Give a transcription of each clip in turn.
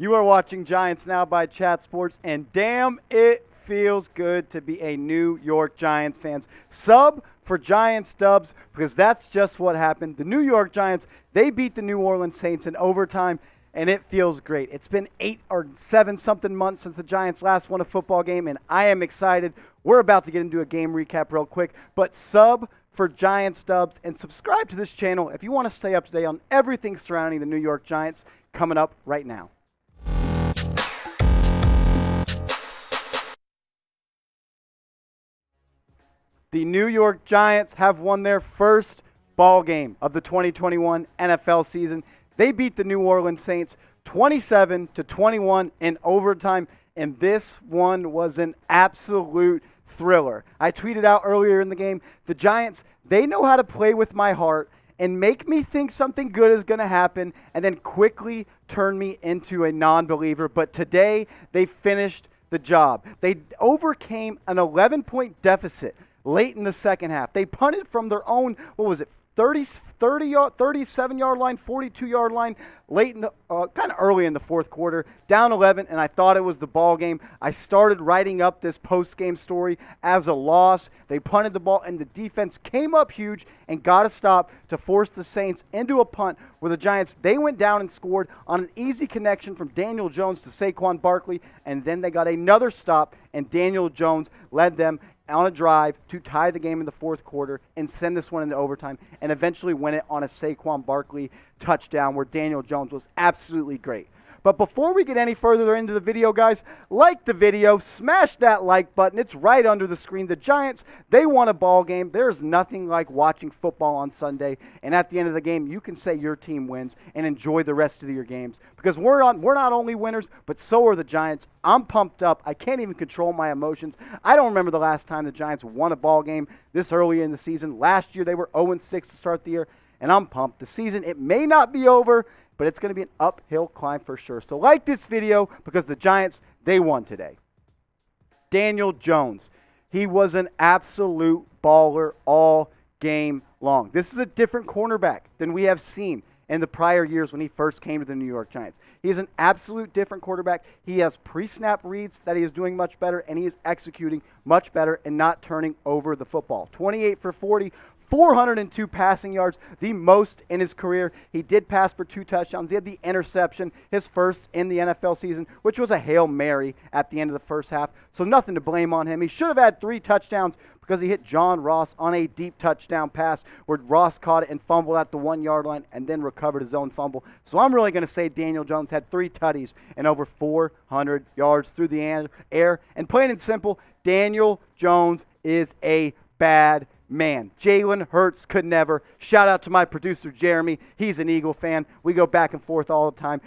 You are watching Giants Now by Chat Sports, and damn, it feels good to be a New York Giants fan. Sub for Giants dubs, because that's just what happened. The New York Giants, they beat the New Orleans Saints in overtime, and it feels great. It's been 8 or 7 something months since the Giants last won a football game, and I am excited. We're about to get into a game recap real quick, but sub for Giants dubs and subscribe to this channel if you want to stay up to date on everything surrounding the New York Giants coming up right now. The New York Giants have won their first ball game of the 2021 NFL season. They beat the New Orleans Saints 27-21 in overtime, and this one was an absolute thriller. I tweeted out earlier in the game, the Giants, they know how to play with my heart and make me think something good is going to happen and then quickly turn me into a non-believer. But today, they finished the job. They overcame an 11-point deficit late in the second half. They punted from their own, 37-yard line, 42-yard line, late in the, kind of early in the fourth quarter, down 11, and I thought it was the ball game. I started writing up this post-game story as a loss. They punted the ball, and the defense came up huge and got a stop to force the Saints into a punt where the Giants, they went down and scored on an easy connection from Daniel Jones to Saquon Barkley, and then they got another stop, and Daniel Jones led them on a drive to tie the game in the fourth quarter and send this one into overtime and eventually win it on a Saquon Barkley touchdown where Daniel Jones was absolutely great. But before we get any further into the video, guys, like the video, smash that like button. It's right under the screen. The Giants, they won a ball game. There's nothing like watching football on Sunday, and at the end of the game, you can say your team wins and enjoy the rest of your games because we're not only winners, but so are the Giants. I'm pumped up. I can't even control my emotions. I don't remember the last time the Giants won a ball game this early in the season. Last year, they were 0-6 to start the year, and I'm pumped. The season, it may not be over, but it's going to be an uphill climb for sure. So like this video because the Giants, they won today. Daniel Jones, he was an absolute baller all game long. This is a different cornerback than we have seen in the prior years when he first came to the New York Giants. He is an absolute different quarterback. He has pre-snap reads that he is doing much better, and he is executing much better and not turning over the football. 28 for 40. 402 passing yards, the most in his career. He did pass for 2 touchdowns. He had the interception, his first in the NFL season, which was a Hail Mary at the end of the first half. So nothing to blame on him. He should have had 3 touchdowns because he hit John Ross on a deep touchdown pass where Ross caught it and fumbled at the 1-yard line and then recovered his own fumble. So I'm really going to say Daniel Jones had 3 tutties and over 400 yards through the air. And plain and simple, Daniel Jones is a bad man. Jalen Hurts could never. Shout out to my producer, Jeremy. He's an Eagle fan. We go back and forth all the time.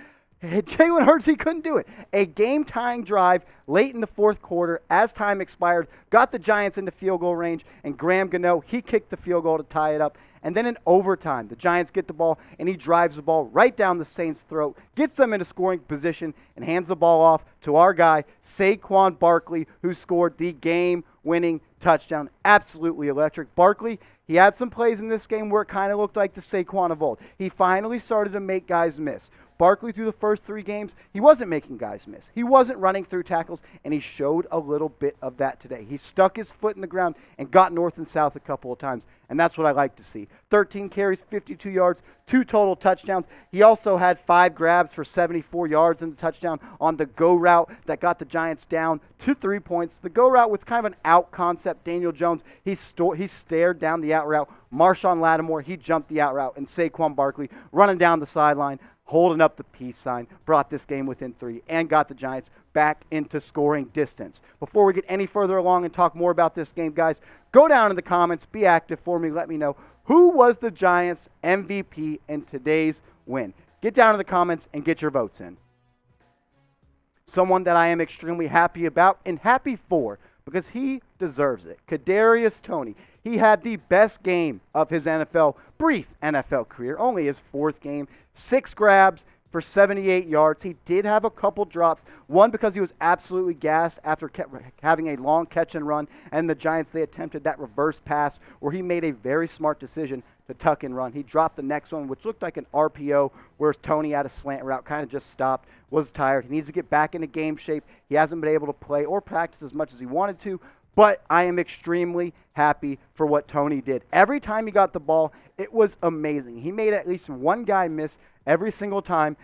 Jalen Hurts, he couldn't do it. A game-tying drive late in the fourth quarter as time expired, got the Giants into field goal range, and Graham Gano, he kicked the field goal to tie it up. And then in overtime, the Giants get the ball, and he drives the ball right down the Saints' throat, gets them into scoring position, and hands the ball off to our guy, Saquon Barkley, who scored the game-winning touchdown. Absolutely electric. Barkley, he had some plays in this game where it kind of looked like the Saquon of old. He finally started to make guys miss. Barkley, through the first 3 games, he wasn't making guys miss. He wasn't running through tackles, and he showed a little bit of that today. He stuck his foot in the ground and got north and south a couple of times, and that's what I like to see. 13 carries, 52 yards, 2 total touchdowns. He also had 5 grabs for 74 yards in the touchdown on the go route that got the Giants down to 3 points. The go route with kind of an out concept. Daniel Jones, he stared down the out route. Marshawn Lattimore, he jumped the out route, and Saquon Barkley running down the sideline, holding up the peace sign, brought this game within 3 and got the Giants back into scoring distance. Before we get any further along and talk more about this game, guys, go down in the comments, be active for me, let me know who was the Giants MVP in today's win. Get down in the comments and get your votes in. Someone that I am extremely happy about and happy for because he deserves it. Kadarius Toney. He had the best game of his brief NFL career, only his 4th game. 6 grabs for 78 yards. He did have a couple drops, one because he was absolutely gassed after having a long catch and run, and the Giants, they attempted that reverse pass where he made a very smart decision the tuck and run. He dropped the next one, which looked like an RPO, where Tony had a slant route, kind of just stopped, was tired. He needs to get back into game shape. He hasn't been able to play or practice as much as he wanted to, but I am extremely happy for what Tony did. Every time he got the ball, it was amazing. He made at least one guy miss every single time.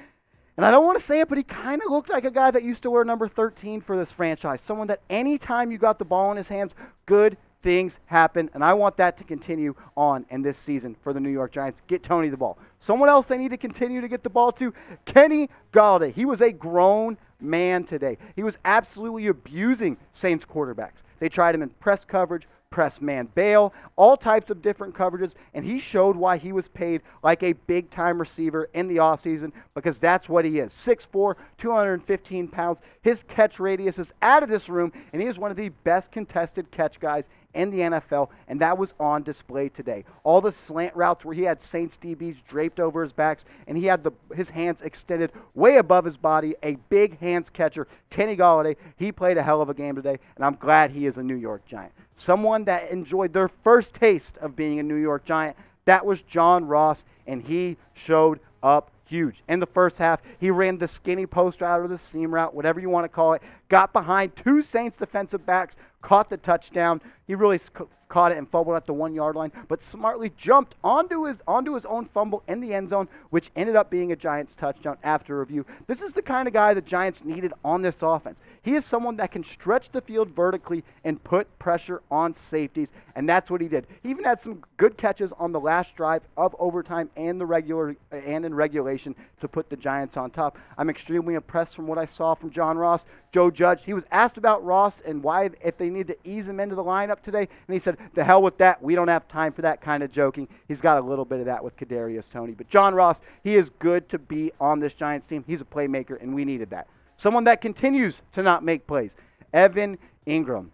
And I don't want to say it, but he kind of looked like a guy that used to wear number 13 for this franchise. Someone that anytime you got the ball in his hands, good things happen. And I want that to continue on in this season for the New York Giants. Get Tony the ball. Someone else they need to continue to get the ball to, Kenny Golladay. He was a grown man today. He was absolutely abusing Saints quarterbacks. They tried him in press coverage, press man bail, all types of different coverages, and he showed why he was paid like a big-time receiver in the offseason, because that's what he is. 6'4", 215 pounds. His catch radius is out of this room, and he is one of the best contested catch guys in the NFL, and that was on display today. All the slant routes where he had Saints DBs draped over his backs, and he had his hands extended way above his body, a big hands catcher. Kenny Golladay, he played a hell of a game today, and I'm glad he is a New York Giant. Someone that enjoyed their first taste of being a New York Giant, that was John Ross, and he showed up huge. In the first half, he ran the skinny post route or the seam route, whatever you want to call it, got behind two Saints defensive backs, caught the touchdown. He really caught it and fumbled at the 1 yard line, but smartly jumped onto his own fumble in the end zone, which ended up being a Giants touchdown after review. This is the kind of guy the Giants needed on this offense. He is someone that can stretch the field vertically and put pressure on safeties, and that's what he did. He even had some good catches on the last drive of overtime and in regulation to put the Giants on top. I'm extremely impressed from what I saw from John Ross. Joe Judge, he was asked about Ross and why, if they need to ease him into the lineup today, and he said, the hell with that. We don't have time for that kind of joking. He's got a little bit of that with Kadarius Toney. But John Ross, he is good to be on this Giants team. He's a playmaker, and we needed that. Someone that continues to not make plays, Evan Ingram.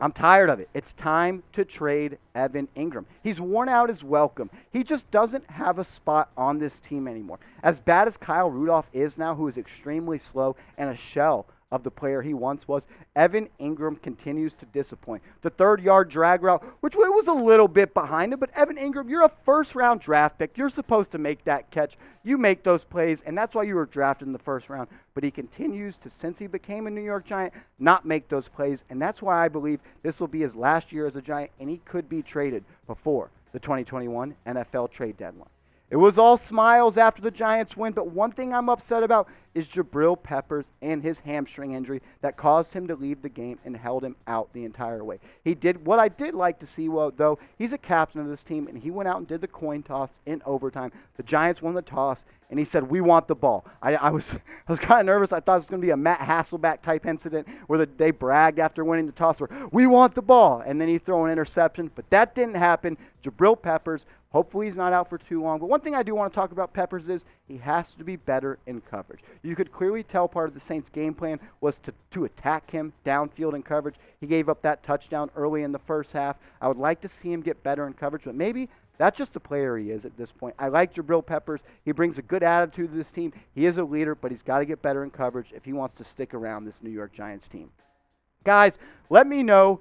I'm tired of it. It's time to trade Evan Ingram. He's worn out his welcome. He just doesn't have a spot on this team anymore. As bad as Kyle Rudolph is now, who is extremely slow and a shell of the player he once was, Evan Ingram continues to disappoint. The 3rd-yard drag route, which was a little bit behind him, but Evan Ingram, you're a first-round draft pick. You're supposed to make that catch. You make those plays, and that's why you were drafted in the first round. But he continues to, since he became a New York Giant, not make those plays, and that's why I believe this will be his last year as a Giant, and he could be traded before the 2021 NFL trade deadline. It was all smiles after the Giants win, but one thing I'm upset about is Jabrill Peppers and his hamstring injury that caused him to leave the game and held him out the entire way. He did what I did like to see, though. He's a captain of this team, and he went out and did the coin toss in overtime. The Giants won the toss, and he said, "We want the ball." I was kind of nervous. I thought it was going to be a Matt Hasselbeck type incident where they bragged after winning the toss, where we want the ball, and then he threw an interception. But that didn't happen. Jabrill Peppers, hopefully he's not out for too long. But one thing I do want to talk about Peppers is he has to be better in coverage. You could clearly tell part of the Saints' game plan was to attack him downfield in coverage. He gave up that touchdown early in the first half. I would like to see him get better in coverage, but maybe that's just the player he is at this point. I like Jabrill Peppers. He brings a good attitude to this team. He is a leader, but he's got to get better in coverage if he wants to stick around this New York Giants team. Guys, let me know.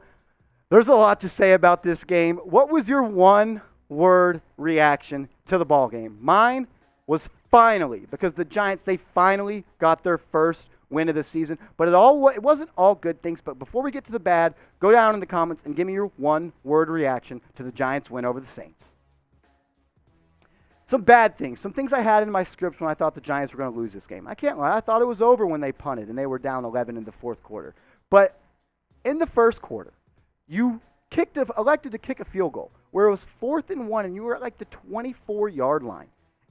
There's a lot to say about this game. What was your one-word reaction to the ball game? Mine was finally, because the Giants, they finally got their first win of the season. But it wasn't all good things. But before we get to the bad, go down in the comments and give me your one-word reaction to the Giants' win over the Saints. Some bad things, some things I had in my scripts when I thought the Giants were going to lose this game. I can't lie. I thought it was over when they punted and they were down 11 in the fourth quarter. But in the first quarter, you elected to kick a field goal where it was 4th and 1 and you were at like the 24-yard line.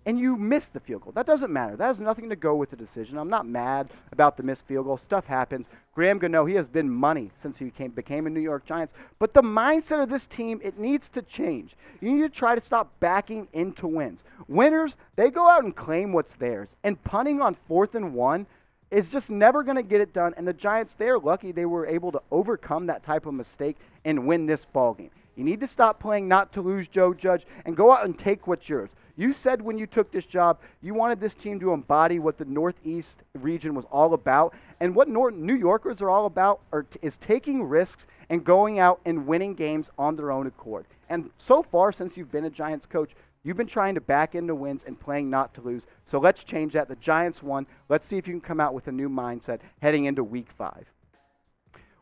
And you missed the field goal. That doesn't matter. That has nothing to go with the decision. I'm not mad about the missed field goal. Stuff happens. Graham Gano, he has been money since he became a New York Giants. But the mindset of this team, it needs to change. You need to try to stop backing into wins. Winners, they go out and claim what's theirs. And punting on 4th and 1 is just never going to get it done. And the Giants, they're lucky they were able to overcome that type of mistake and win this ball game. You need to stop playing not to lose, Joe Judge, and go out and take what's yours. You said when you took this job, you wanted this team to embody what the Northeast region was all about. And what New Yorkers are all about is taking risks and going out and winning games on their own accord. And so far, since you've been a Giants coach, you've been trying to back into wins and playing not to lose. So let's change that. The Giants won. Let's see if you can come out with a new mindset heading into Week 5.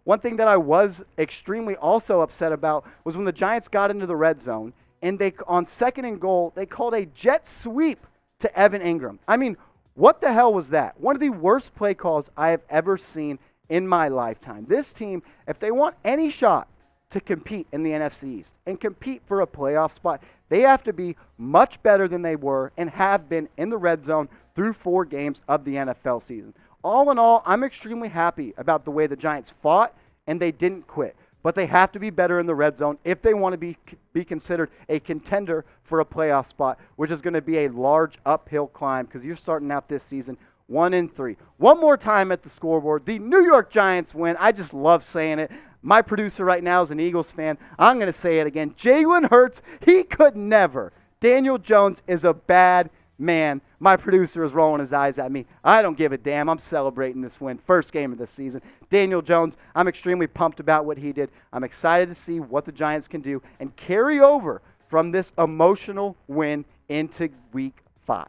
One thing that I was extremely also upset about was when the Giants got into the red zone and they, on 2nd and goal, they called a jet sweep to Evan Ingram. I mean, what the hell was that? One of the worst play calls I have ever seen in my lifetime. This team, if they want any shot to compete in the NFC East and compete for a playoff spot, they have to be much better than they were and have been in the red zone through 4 games of the NFL season. All in all, I'm extremely happy about the way the Giants fought and they didn't quit. But they have to be better in the red zone if they want to be considered a contender for a playoff spot, which is going to be a large uphill climb because you're starting out this season 1-3. One more time at the scoreboard. The New York Giants win. I just love saying it. My producer right now is an Eagles fan. I'm going to say it again. Jalen Hurts, he could never. Daniel Jones is a bad man. My producer is rolling his eyes at me. I don't give a damn. I'm celebrating this win. First game of the season. Daniel Jones, I'm extremely pumped about what he did. I'm excited to see what the Giants can do and carry over from this emotional win into Week 5.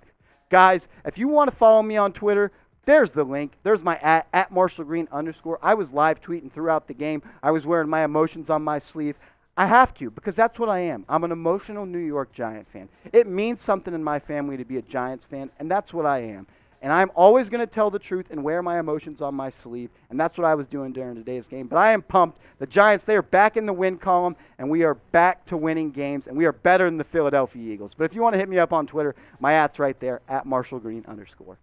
Guys, if you want to follow me on Twitter, there's the link. There's my at @MarshallGreen_. I was live tweeting throughout the game. I was wearing my emotions on my sleeve. I have to because that's what I am. I'm an emotional New York Giant fan. It means something in my family to be a Giants fan, and that's what I am. And I'm always going to tell the truth and wear my emotions on my sleeve, and that's what I was doing during today's game. But I am pumped. The Giants, they are back in the win column, and we are back to winning games, and we are better than the Philadelphia Eagles. But if you want to hit me up on Twitter, my @'s right there, @MarshallGreen_.